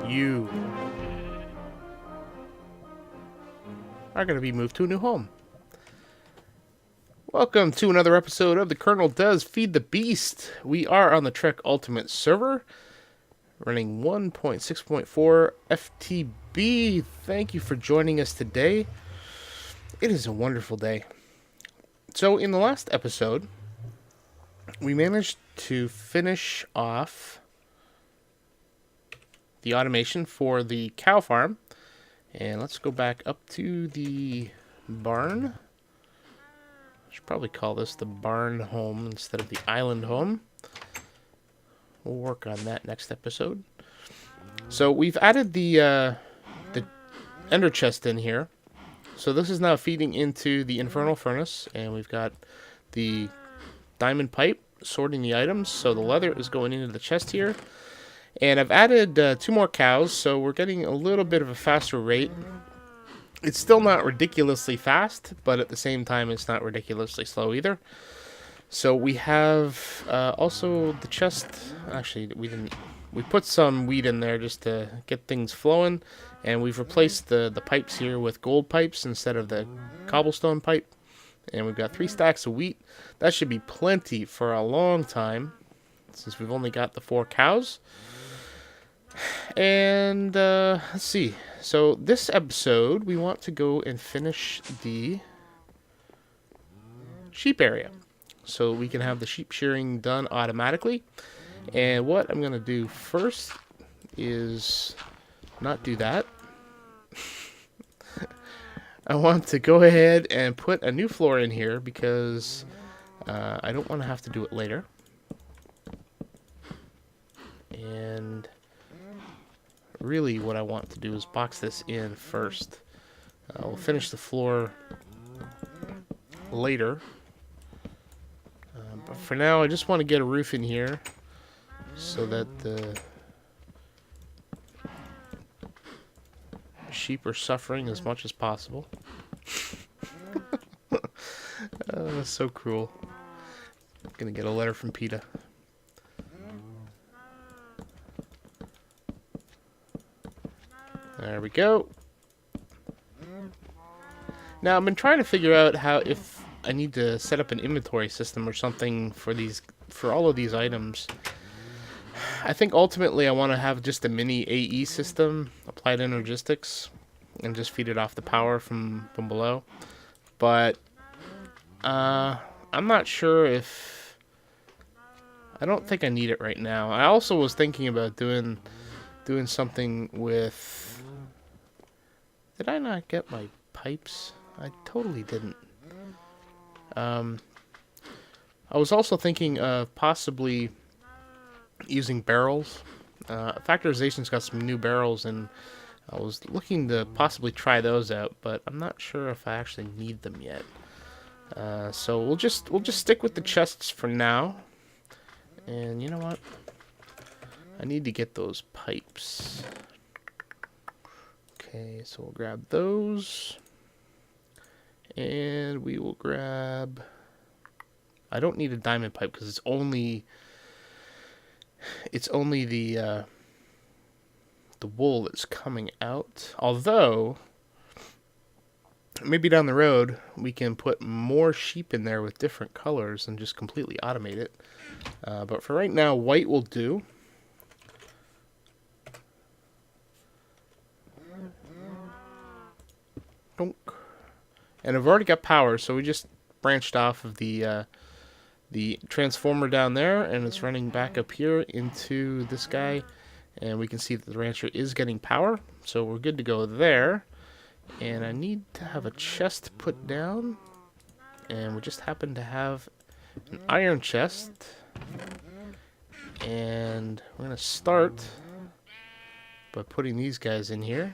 you are going to be moved to a new home. Welcome to another episode of the Kerrnel Does Feed the Beast. We are on the Trek Ultimate server, running 1.6.4 FTB. Thank you for joining us today. It is a wonderful day. So in the last episode, we managed to finish off the automation for the cow farm. And let's go back up to the barn. I should probably call this the barn home instead of the island home. We'll work on that next episode. So we've added the ender chest in here. So this is now feeding into the infernal furnace, and we've got the diamond pipe sorting the items. So the leather is going into the chest here. And I've added 2 more cows, so we're getting a little bit of a faster rate. It's still not ridiculously fast, but at the same time, it's not ridiculously slow either. So we have also the chest. Actually, we put some wheat in there just to get things flowing, and we've replaced the pipes here with gold pipes instead of the cobblestone pipe. And we've got 3 stacks of wheat. That should be plenty for a long time, since we've only got the 4 cows. And let's see. So this episode, we want to go and finish the sheep area, so we can have the sheep shearing done automatically. And what I'm going to do first is not do that. I want to go ahead and put a new floor in here because I don't want to have to do it later. And really what I want to do is box this in first. We'll finish the floor later. But for now, I just want to get a roof in here so that the sheep are suffering as much as possible. That's so cruel. I'm gonna get a letter from PETA. There we go. Now I've been trying to figure out if I need to set up an inventory system or something for all of these items. I think ultimately I want to have just a mini AE system, applied energistics, and just feed it off the power from below. But I'm not sure if... I don't think I need it right now. I also was thinking about doing something with... Did I not get my pipes? I totally didn't. I was also thinking of possibly using barrels. Factorization's got some new barrels, and I was looking to possibly try those out, but I'm not sure if I actually need them yet. So we'll just stick with the chests for now. And you know what? I need to get those pipes. Okay, so we'll grab those. And we will grab... I don't need a diamond pipe because it's only the wool that's coming out. Although, maybe down the road we can put more sheep in there with different colors and just completely automate it. But for right now, white will do. And I've already got power, so we just branched off of the transformer down there, and it's running back up here into this guy, and we can see that the rancher is getting power, so we're good to go there. And I need to have a chest put down, and we just happen to have an iron chest, and we're going to start by putting these guys in here.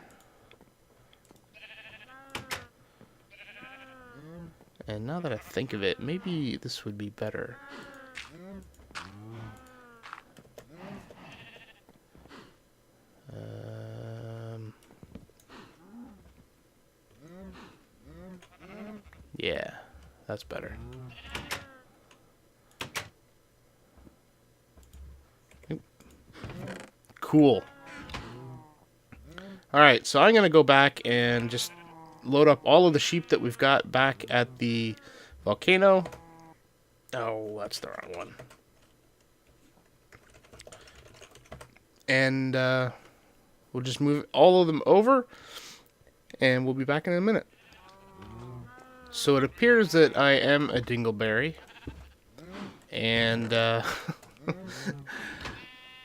And now that I think of it, maybe this would be better. Yeah, that's better. Cool. Alright, so I'm going to go back and just load up all of the sheep that we've got back at the volcano. Oh, that's the wrong one. And we'll just move all of them over, and we'll be back in a minute. So it appears that I am a dingleberry, and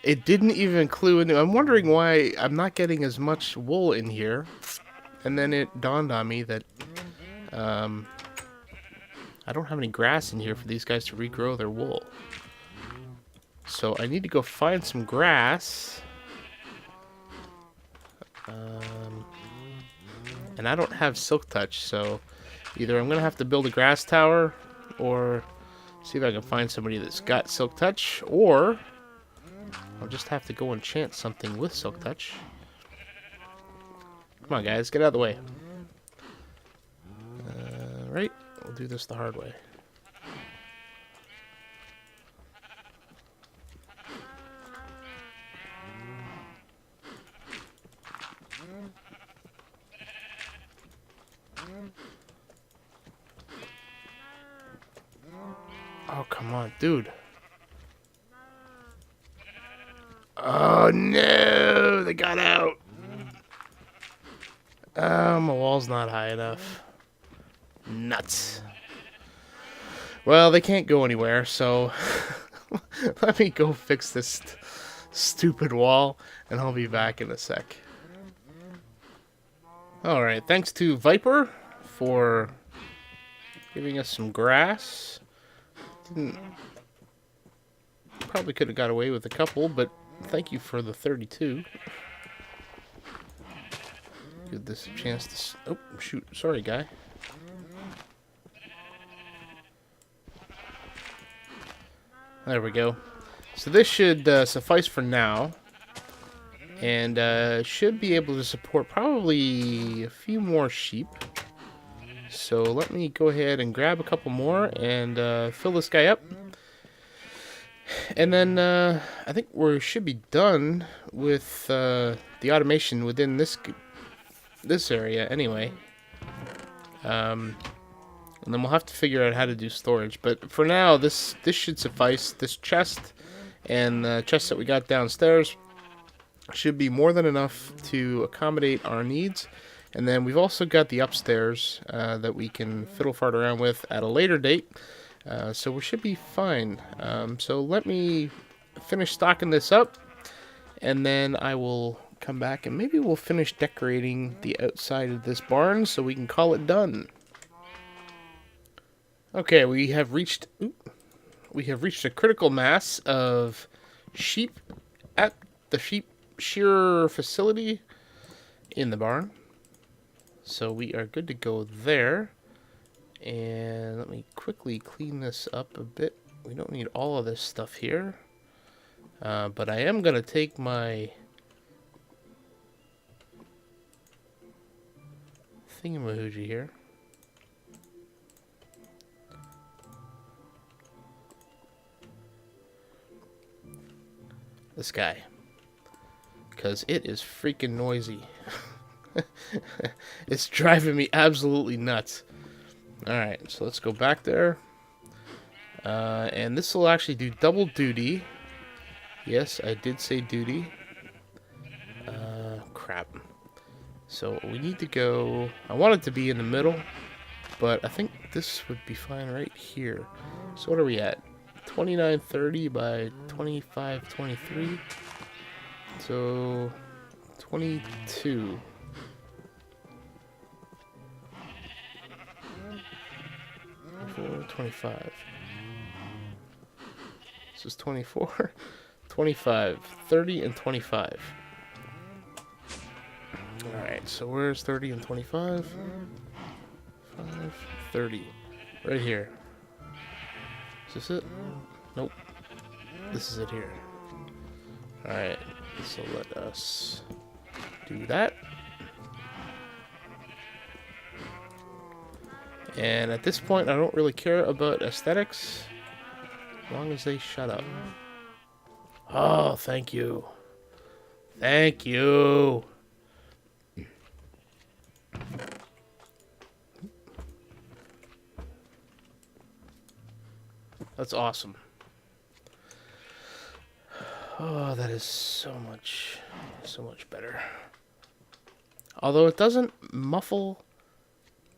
it didn't even clue into. I'm wondering why I'm not getting as much wool in here, and then it dawned on me that I don't have any grass in here for these guys to regrow their wool. So I need to go find some grass. And I don't have silk touch, so either I'm going to have to build a grass tower or see if I can find somebody that's got silk touch, or I'll just have to go enchant something with silk touch. Come on, guys, get out of the way. Right, we'll do this the hard way. Oh, come on, dude. Oh, no! They got out! My wall's not high enough. Nuts. Well, they can't go anywhere, so let me go fix this stupid wall, and I'll be back in a sec. Alright, thanks to Viper for giving us some grass. Probably could have got away with a couple, but thank you for the 32. Give this a chance to... Oh, shoot. Sorry, guy. There we go. So this should suffice for now. And should be able to support probably a few more sheep. So let me go ahead and grab a couple more and fill this guy up. And then I think we should be done with the automation within this area anyway. And then we'll have to figure out how to do storage. But for now, this should suffice. This chest and the chest that we got downstairs should be more than enough to accommodate our needs. And then we've also got the upstairs that we can fiddle fart around with at a later date. So we should be fine. So let me finish stocking this up, and then I will come back and maybe we'll finish decorating the outside of this barn so we can call it done. Okay, we have reached a critical mass of sheep at the sheep shearer facility in the barn. So we are good to go there. And let me quickly clean this up a bit. We don't need all of this stuff here. But I am going to take my thingamahoogie here. This guy. Because it is freaking noisy. It's driving me absolutely nuts. Alright, so let's go back there. And this will actually do double duty. Yes, I did say duty. Crap. So we need to go... I want it to be in the middle, but I think this would be fine right here. So what are we at? 2930 by 2523. So 22. 25. This is 24, 25, 30, and 25. Alright, so where's 30 and 25? 5, 30. Right here. Is this it? Nope. This is it here. Alright, so let us do that. And at this point, I don't really care about aesthetics, as long as they shut up. Oh, thank you. Thank you. That's awesome. Oh, that is so much better. Although it doesn't muffle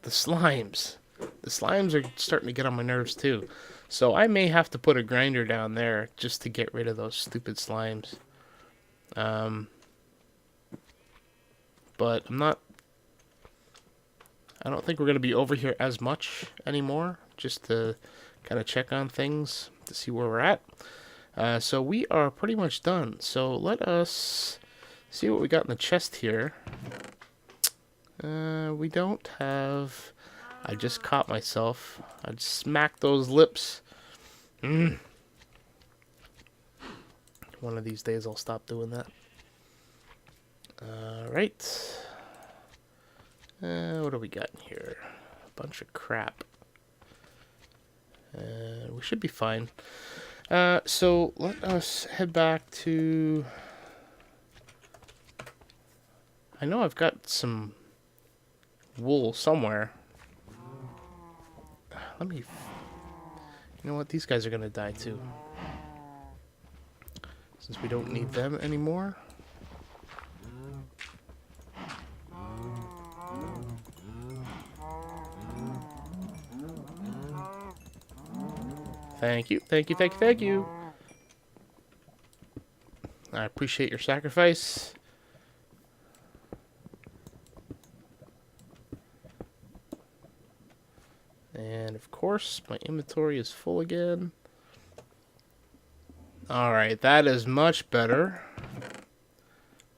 the slimes. The slimes are starting to get on my nerves too. So I may have to put a grinder down there just to get rid of those stupid slimes. But I don't think we're going to be over here as much anymore. Just to kind of check on things to see where we're at. So we are pretty much done. So let us see what we got in the chest here. We don't have... I just caught myself. I smacked those lips. One of these days I'll stop doing that. Alright. What do we got in here? A bunch of crap. We should be fine. So let us head back to... I know I've got some wool somewhere. Let me... You know what? These guys are going to die too. Since we don't need them anymore. Thank you, thank you, thank you, thank you. I appreciate your sacrifice. And of course, my inventory is full again. Alright, that is much better.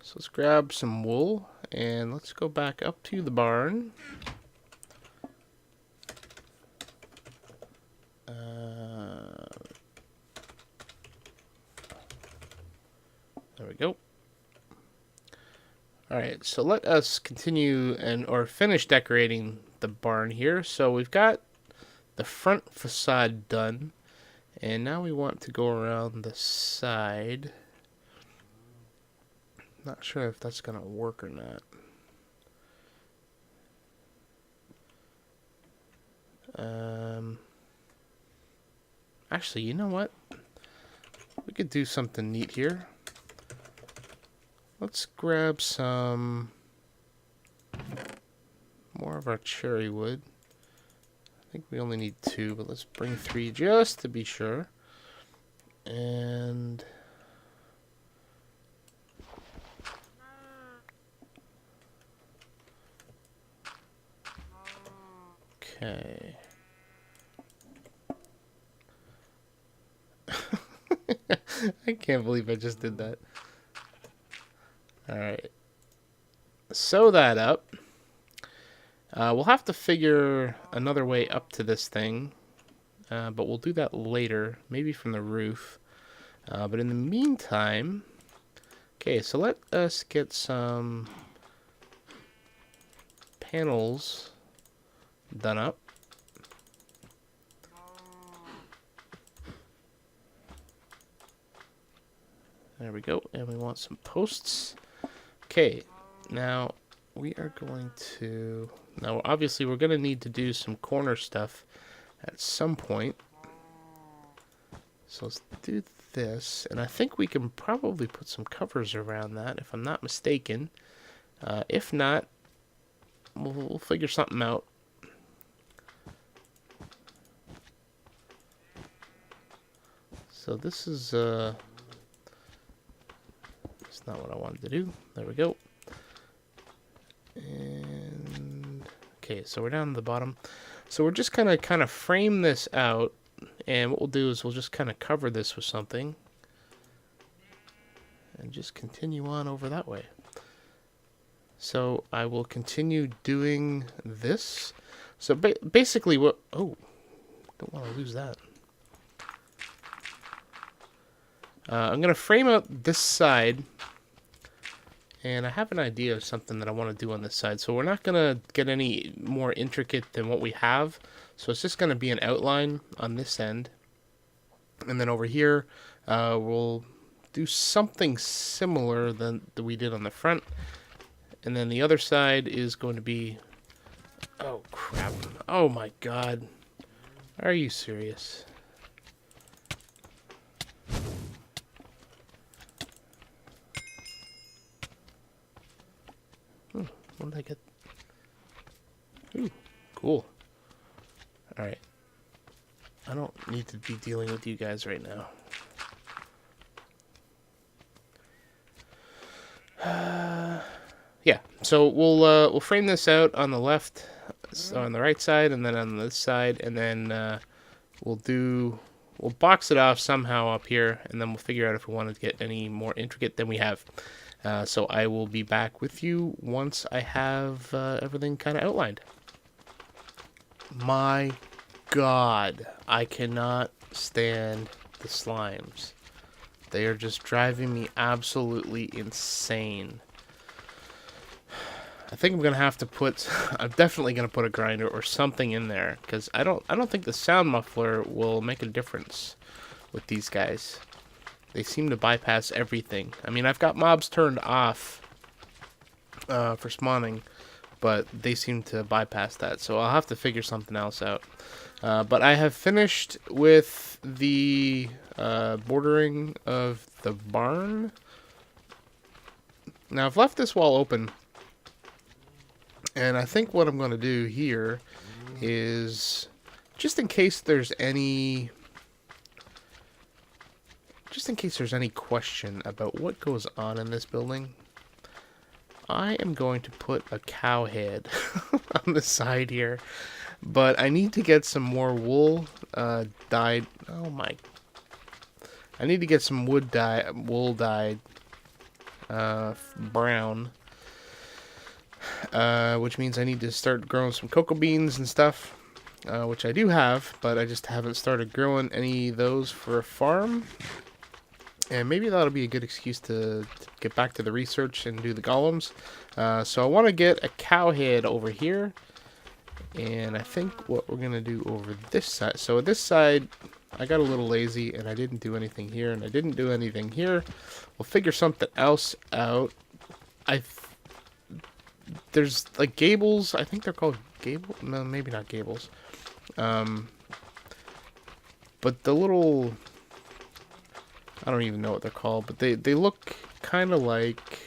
So let's grab some wool and let's go back up to the barn. There we go. Alright, so let us continue or finish decorating the barn here. So we've got the front facade done. And now we want to go around the side. Not sure if that's going to work or not. Actually, you know what? We could do something neat here. Let's grab some more of our cherry wood. I think we only need 2, but let's bring 3 just to be sure. And okay. I can't believe I just did that. Alright. Sew that up. We'll have to figure another way up to this thing. But we'll do that later. Maybe from the roof. But in the meantime... Okay, so let us get some panels done up. There we go. And we want some posts. Okay, now we are going to... Now, obviously, we're going to need to do some corner stuff at some point. So let's do this. And I think we can probably put some covers around that, if I'm not mistaken. If not, we'll figure something out. So this is... It's not what I wanted to do. There we go. And okay, so we're down to the bottom. So we're just gonna kind of frame this out, and what we'll do is we'll just kind of cover this with something, and just continue on over that way. So I will continue doing this. So basically, what? Oh, don't want to lose that. I'm gonna frame out this side. And I have an idea of something that I want to do on this side. So we're not going to get any more intricate than what we have. So it's just going to be an outline on this end. And then over here, we'll do something similar than we did on the front. And then the other side is going to be... Oh, crap. Oh, my God. Are you serious? Oh, what did I get? Ooh, cool. Alright. I don't need to be dealing with you guys right now. Yeah, so we'll frame this out on the left, so on the right side, and then on this side, and then we'll box it off somehow up here, and then we'll figure out if we want to get any more intricate than we have. So I will be back with you once I have everything kind of outlined. My God, I cannot stand the slimes. They are just driving me absolutely insane. I think I'm gonna have to put. I'm definitely gonna put a grinder or something in there because I don't think the sound muffler will make a difference with these guys. They seem to bypass everything. I mean, I've got mobs turned off for spawning, but they seem to bypass that. So I'll have to figure something else out. But I have finished with the bordering of the barn. Now I've left this wall open. And I think what I'm going to do here is, just in case there's any question about what goes on in this building, I am going to put a cow head on the side here. But I need to get some more wool dyed. Oh my. I need to get some wool dyed brown. Which means I need to start growing some cocoa beans and stuff, which I do have, but I just haven't started growing any of those for a farm. And maybe that'll be a good excuse to get back to the research and do the golems. So I want to get a cow head over here, and I think what we're going to do over this side. So this side, I got a little lazy, and I didn't do anything here, and I didn't do anything here. We'll figure something else out. There's like gables. I think they're called gable. No, maybe not gables. But the little, I don't even know what they're called, but they look kind of like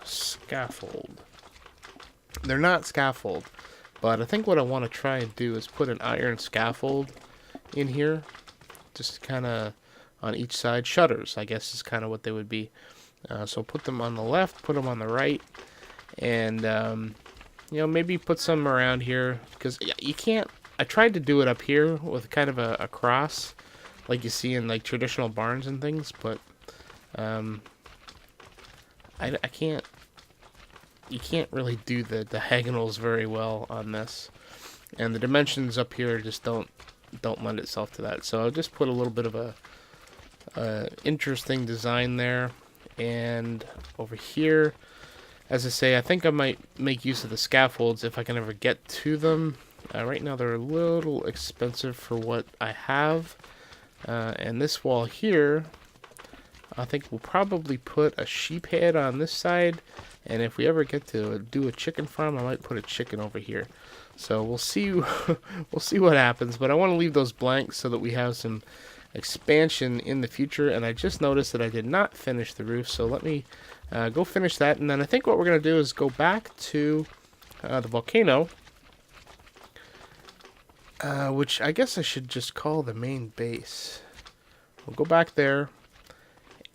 scaffold. They're not scaffold, but I think what I want to try and do is put an iron scaffold in here, just kind of on each side. Shutters, I guess, is kind of what they would be. So put them on the left, put them on the right, and you know, maybe put some around here, because you can't. I tried to do it up here with kind of a cross, like you see in like traditional barns and things, but I can't. You can't really do the diagonals very well on this, and the dimensions up here just don't lend itself to that. So I'll just put a little bit of a interesting design there. And over here, as I say, I think I might make use of the scaffolds if I can ever get to them. Right now they're a little expensive for what I have. And this wall here, I think we'll probably put a sheep head on this side. And if we ever get to do a chicken farm, I might put a chicken over here. So we'll see. We'll see what happens. But I want to leave those blank so that we have some expansion in the future. And I just noticed that I did not finish the roof, so let me go finish that. And then I think what we're going to do is go back to the volcano, which I guess I should just call the main base. We'll go back there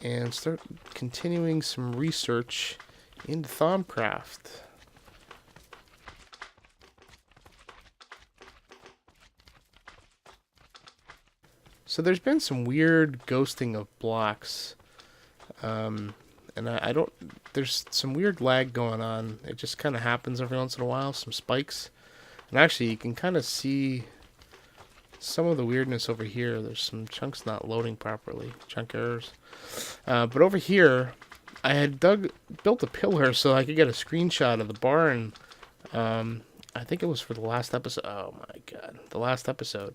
and start continuing some research into Thaumcraft. So there's been some weird ghosting of blocks, and I don't, there's some weird lag going on. It just kind of happens every once in a while, some spikes. And actually you can kind of see some of the weirdness over here. There's some chunks not loading properly, chunk errors. But over here, I had built a pillar so I could get a screenshot of the barn. I think it was for the last episode. Oh my god, the last episode.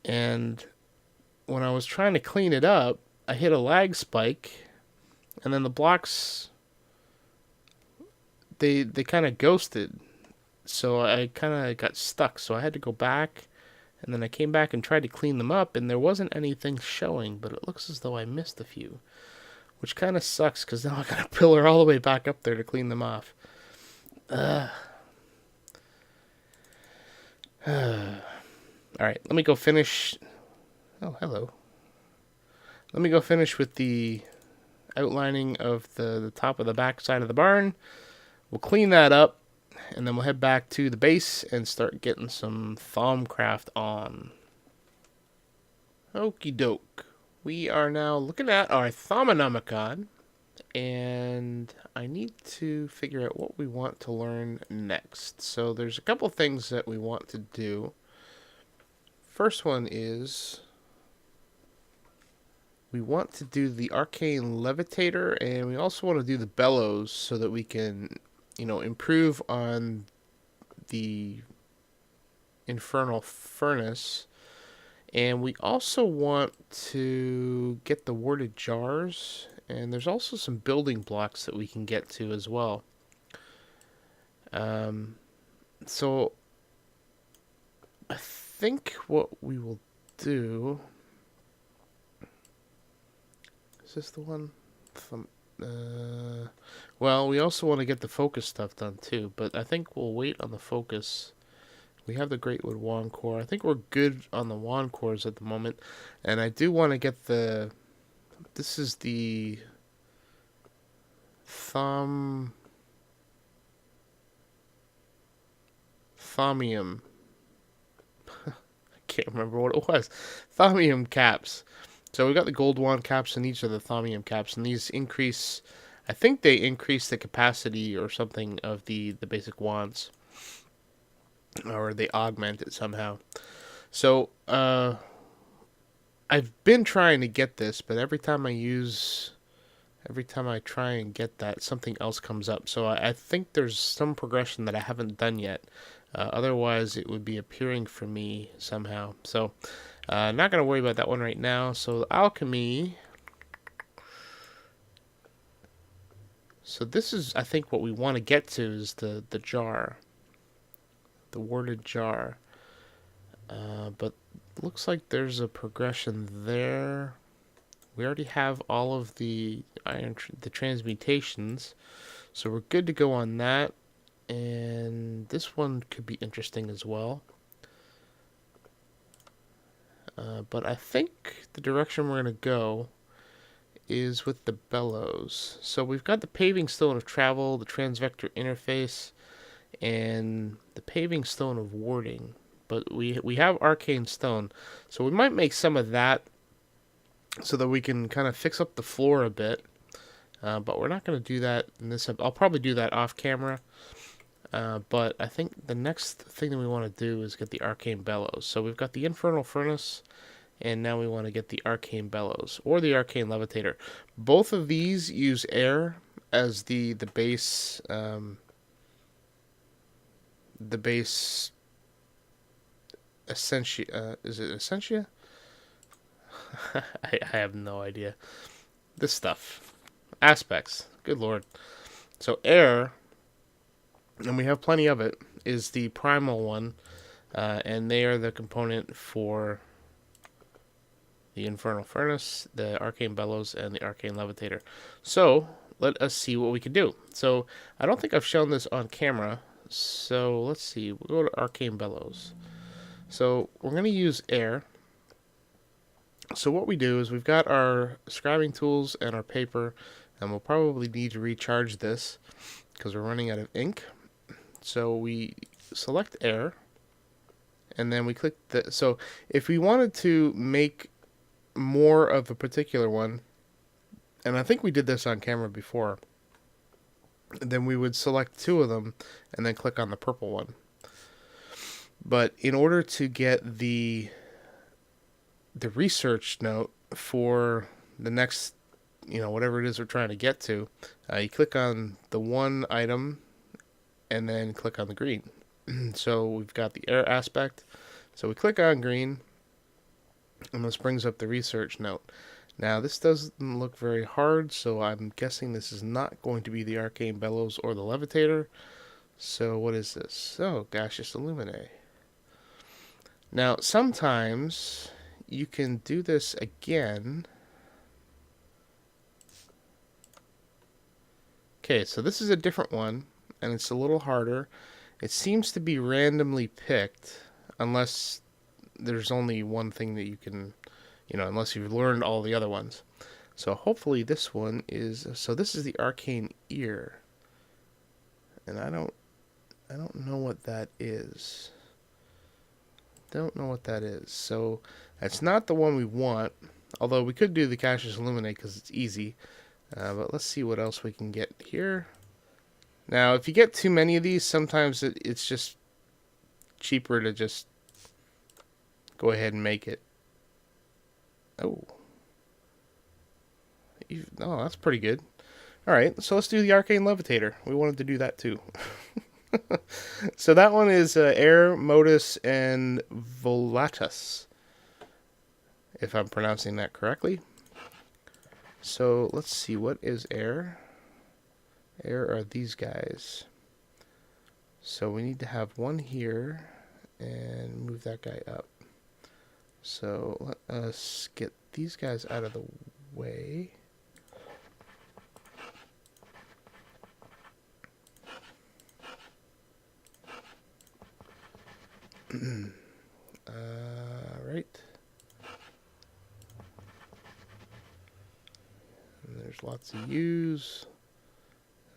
And when I was trying to clean it up, I hit a lag spike, and then the blocks, they kind of ghosted. So I kind of got stuck. So I had to go back, and then I came back and tried to clean them up, and there wasn't anything showing, but it looks as though I missed a few. which kind of sucks because now I got to pillar all the way back up there to clean them off. All right, let me go finish. Oh, hello. Let me go finish with the outlining of the top of the back side of the barn. We'll clean that up, and then we'll head back to the base and start getting some Thaumcraft on. Okie doke. We are now looking at our Thaumonomicon, and I need to figure out what we want to learn next. So there's a couple things that we want to do. First one is we want to do the Arcane Levitator, and we also want to do the Bellows so that we can, improve on the Infernal Furnace. And we also want to get the Warded Jars, and there's also some building blocks that we can get to as well. So I think what we will do... Is this the one? Well, we also want to get the focus stuff done too, but I think we'll wait on the focus. We have the Greatwood Wand Core. I think we're good on the Wand Cores at the moment. And I do want to get the... This is the... Thaumium. I can't remember what it was. Thaumium caps. So we've got the gold wand caps, and these are the Thaumium caps. And these increase... I think they increase the capacity or something of the basic wands. Or they augment it somehow. So, I've been trying to get this, but every time I try and get that, something else comes up. So I think there's some progression that I haven't done yet. Otherwise, it would be appearing for me somehow. So, not going to worry about that one right now. So, alchemy. So this is, I think, what we want to get to is the jar. The warded jar. But looks like there's a progression there. We already have all of the transmutations, so we're good to go on that. And this one could be interesting as well. But I think the direction we're going to go is with the bellows. So we've got the paving stone of travel, the transvector interface, and the paving stone of warding. But we have arcane stone, so we might make some of that so that we can kind of fix up the floor a bit. But we're not going to do that in this episode. I'll probably do that off camera. But I think the next thing that we want to do is get the arcane bellows. So we've got the infernal furnace, and now we want to get the arcane bellows or the arcane levitator. Both of these use air as the base. The base essentia, is it essentia? I have no idea. This stuff. Aspects. Good lord. So air, and we have plenty of it, is the primal one. And they are the component for the infernal furnace, the arcane bellows, and the arcane levitator. So let us see what we can do. So I don't think I've shown this on camera. So let's see. We'll go to arcane bellows. So we're going to use air. So what we do is we've got our scribing tools and our paper, and we'll probably need to recharge this because we're running out of ink. So we select air, and then we click the... So if we wanted to make more of a particular one, and I think we did this on camera before, then we would select two of them and then click on the purple one. But in order to get the research note for the next, whatever it is we're trying to get to, you click on the one item and then click on the green. So we've got the air aspect. So we click on green, and this brings up the research note. Now, this doesn't look very hard, so I'm guessing this is not going to be the Arcane Bellows or the Levitator. So, what is this? Oh, Gaseous Illuminae. Now, sometimes you can do this again. Okay, so this is a different one, and it's a little harder. It seems to be randomly picked, unless there's only one thing that you can, unless you've learned all the other ones. So hopefully this one is, so this is the Arcane Ear. And I don't know what that is. Don't know what that is. So that's not the one we want, although we could do the Cassius Illuminate because it's easy. But let's see what else we can get here. Now, if you get too many of these, sometimes it's just cheaper to just go ahead and make it. Oh. Oh, that's pretty good. Alright, so let's do the Arcane Levitator. We wanted to do that too. So that one is Air, Modus, and Volatus, if I'm pronouncing that correctly. So let's see, what is Air? Air are these guys. So we need to have one here and move that guy up. So let us get these guys out of the way. Right. And there's lots of U's.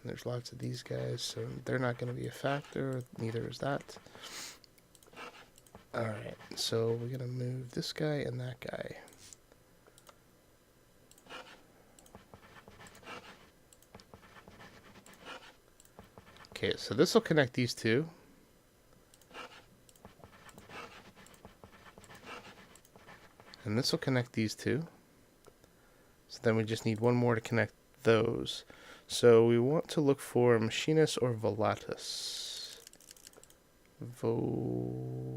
And there's lots of these guys, so they're not going to be a factor. Neither is that. Alright, so we're going to move this guy and that guy. Okay, so this will connect these two. And this will connect these two. So then we just need one more to connect those. So we want to look for Machinus or Volatus. Volatus.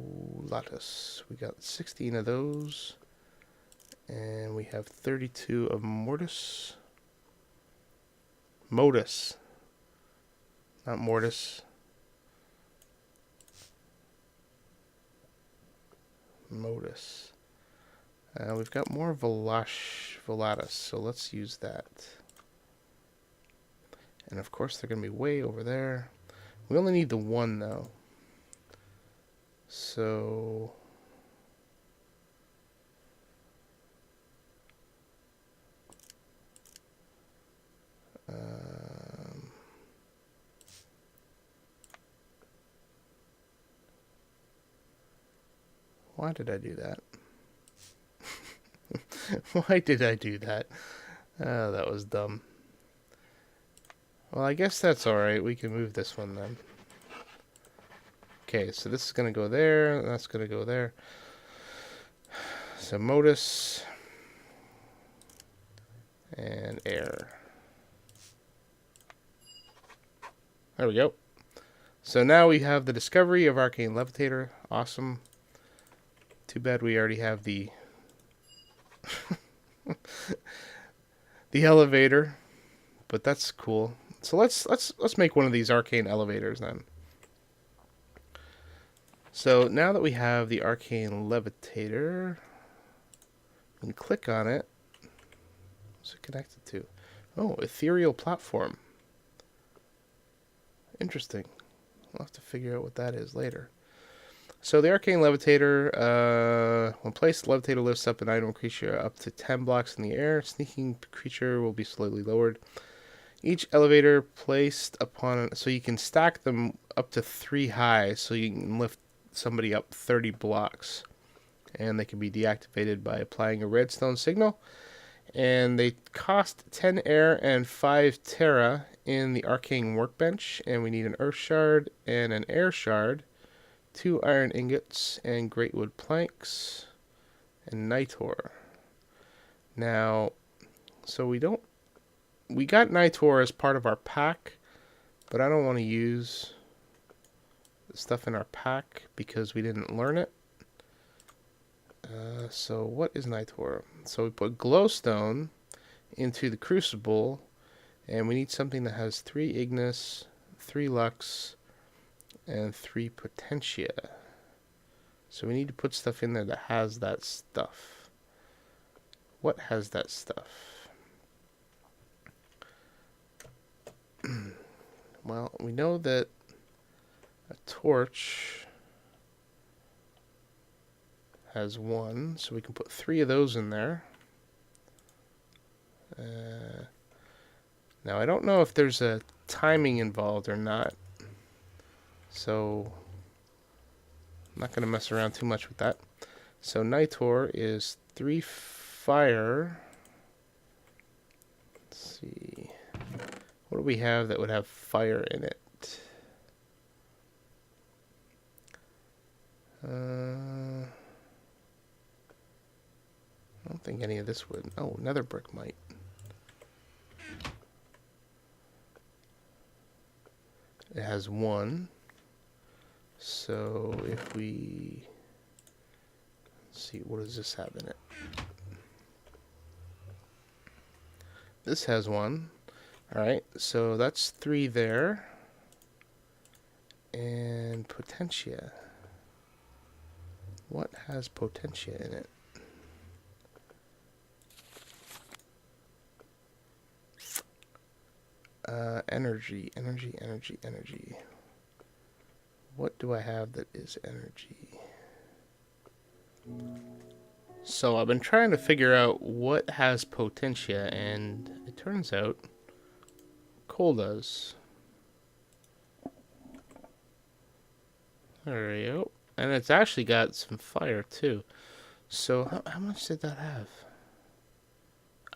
We got 16 of those. And we have 32 of Mortis. Modus. Not Mortis. Modus. We've got more Volatus, so let's use that. And of course they're going to be way over there. We only need the one though. So why did I do that? Why did I do that? Oh, that was dumb. Well, I guess that's alright. We can move this one then. Okay, so this is going to go there, and that's going to go there. So Modus and Air. There we go. So now we have the discovery of Arcane Levitator. Awesome. Too bad we already have the the elevator, but that's cool. So let's make one of these arcane elevators then. So now that we have the Arcane Levitator, we can click on it. What's it connected to? Oh, ethereal platform. Interesting. We'll have to figure out what that is later. So the Arcane Levitator, when placed, the Levitator lifts up an item creature up to 10 blocks in the air. Sneaking creature will be slowly lowered. Each elevator placed upon, so you can stack them up to 3 high, so you can lift somebody up 30 blocks. And they can be deactivated by applying a redstone signal. And they cost 10 air and 5 terra in the Arcane Workbench. And we need an Earth Shard and an Air Shard. 2 iron ingots and greatwood planks and Nitor. Now, so we got Nitor as part of our pack, but I don't want to use the stuff in our pack because we didn't learn it. So what is Nitor? So we put glowstone into the crucible, and we need something that has 3 Ignis, 3 Lux, and 3 Potentia. So we need to put stuff in there that has that stuff. What has that stuff? Well, we know that a torch has 1, so we can put 3 of those in there. Now, I don't know if there's a timing involved or not, so I'm not going to mess around too much with that. So Nitor is 3 fire. Let's see. What do we have that would have fire in it? I don't think any of this would. Oh, nether brick might. It has 1. So if we... Let's see, what does this have in it? This has 1. Alright, so that's 3 there. And potentia. What has potentia in it? Energy. What do I have that is energy? So I've been trying to figure out what has potentia, and it turns out coal does. There we go. And it's actually got some fire too. So how much did that have?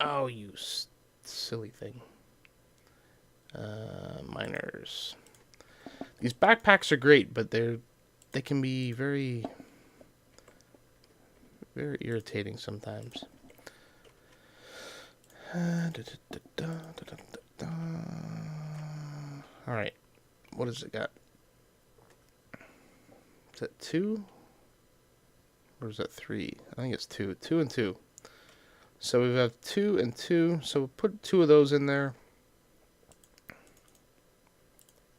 Oh, you silly thing. Miners. These backpacks are great, but they can be very, very irritating sometimes. Alright, what has it got? Is that 2? Or is that 3? I think it's 2. 2 and 2. So we have 2 and 2. So we'll put 2 of those in there.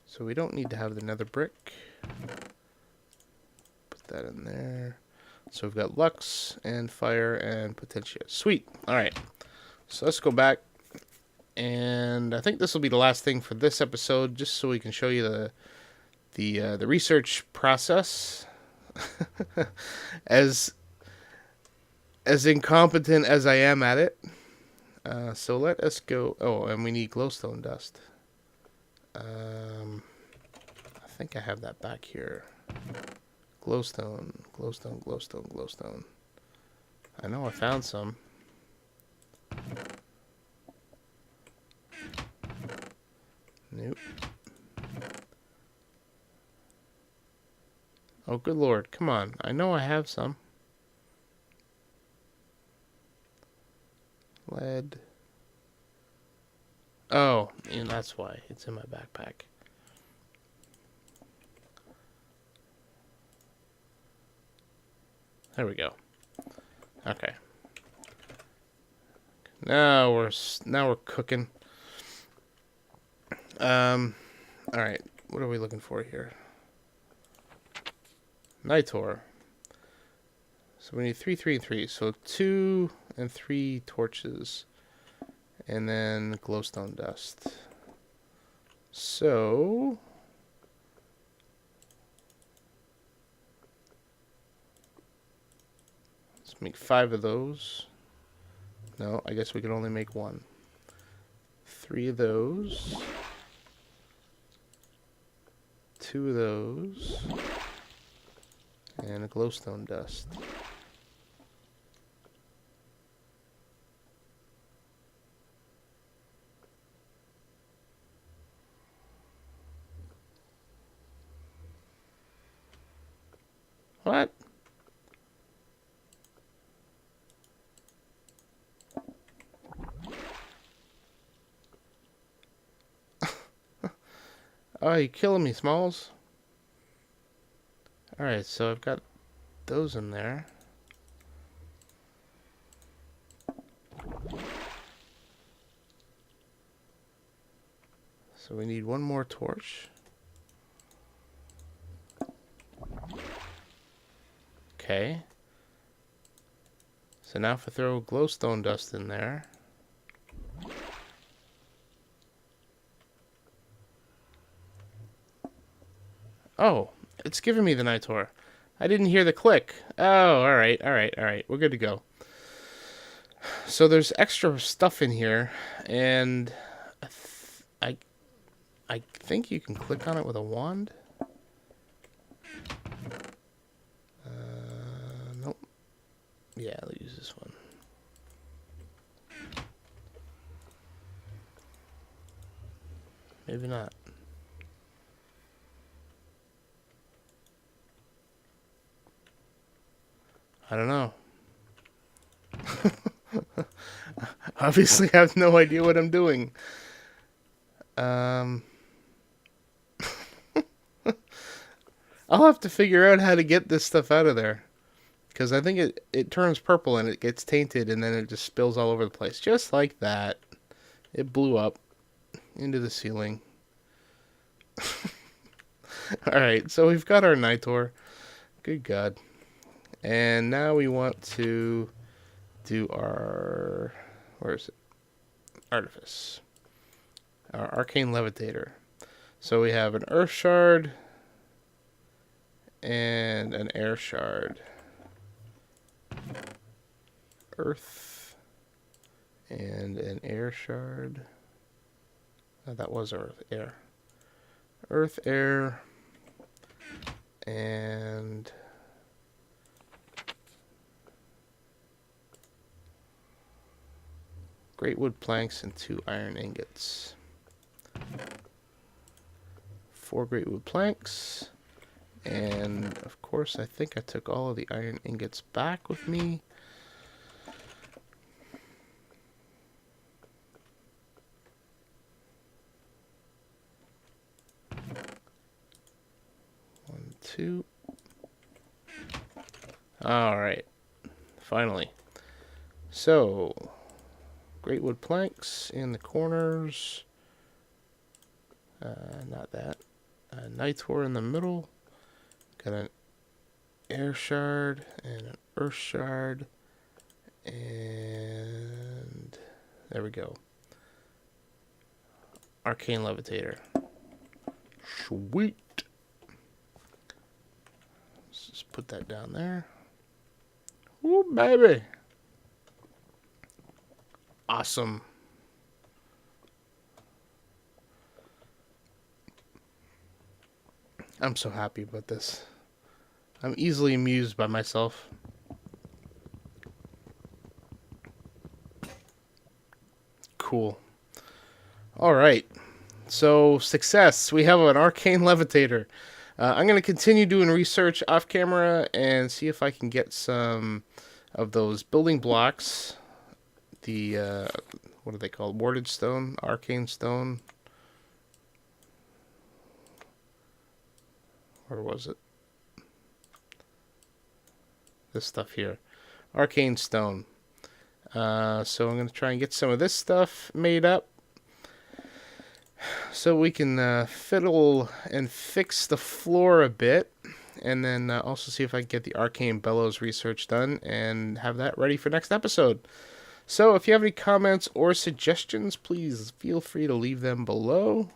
So we don't need to have the nether brick. Put that in there. So we've got Lux and Fire and Potentia. Sweet. Alright. So let's go back. And I think this will be the last thing for this episode, just so we can show you the research process. as incompetent as I am at it. So let us go. Oh, and we need glowstone dust. I think I have that back here. Glowstone. I know I found some. Nope. Oh, good lord. Come on. I know I have some. Lead. Oh, and that's why. It's in my backpack. There we go. Okay. Now we're cooking. Alright. What are we looking for here? Nitor. So we need 3, 3, and 3. So 2 and 3 torches. And then glowstone dust. So let's make 5 of those. No, I guess we can only make 1. 3 of those. 2 of those. And a glowstone dust. What? Oh, you killing me, Smalls. Alright, so I've got those in there. So we need 1 more torch. Okay. So now if I throw glowstone dust in there. Oh, it's giving me the Nitor. I didn't hear the click. Oh, alright, alright, alright. We're good to go. So there's extra stuff in here, and I think you can click on it with a wand. Nope. Yeah, I'll use this one. Maybe not. I don't know. Obviously, I have no idea what I'm doing. I'll have to figure out how to get this stuff out of there. Because I think it turns purple and it gets tainted and then it just spills all over the place. Just like that. It blew up into the ceiling. Alright, so we've got our Nitor. Good God. And now we want to do our... Where is it? Artifice. Our Arcane Levitator. So we have an Earth Shard and an Air Shard. Earth and an Air Shard. Oh, that was Earth, Air. Earth, Air, and great wood planks and 2 iron ingots. 4 great wood planks, and of course I think I took all of the iron ingots back with me. One, 2. Alright, finally. So great wood planks in the corners. Not that. Nitor in the middle. Got an Air Shard and an Earth Shard. And there we go. Arcane Levitator. Sweet. Let's just put that down there. Ooh, baby. Awesome. I'm so happy about this. I'm easily amused by myself. Cool. Alright. So, success. We have an Arcane Levitator. I'm going to continue doing research off camera and see if I can get some of those building blocks. The, what are they called? Warded Stone? Arcane Stone? Where was it? This stuff here. Arcane Stone. So I'm going to try and get some of this stuff made up. So we can fiddle and fix the floor a bit. And then also see if I can get the Arcane Bellows research done. And have that ready for next episode. So if you have any comments or suggestions, please feel free to leave them below.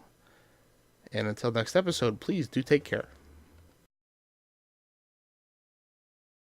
And until next episode, please do take care.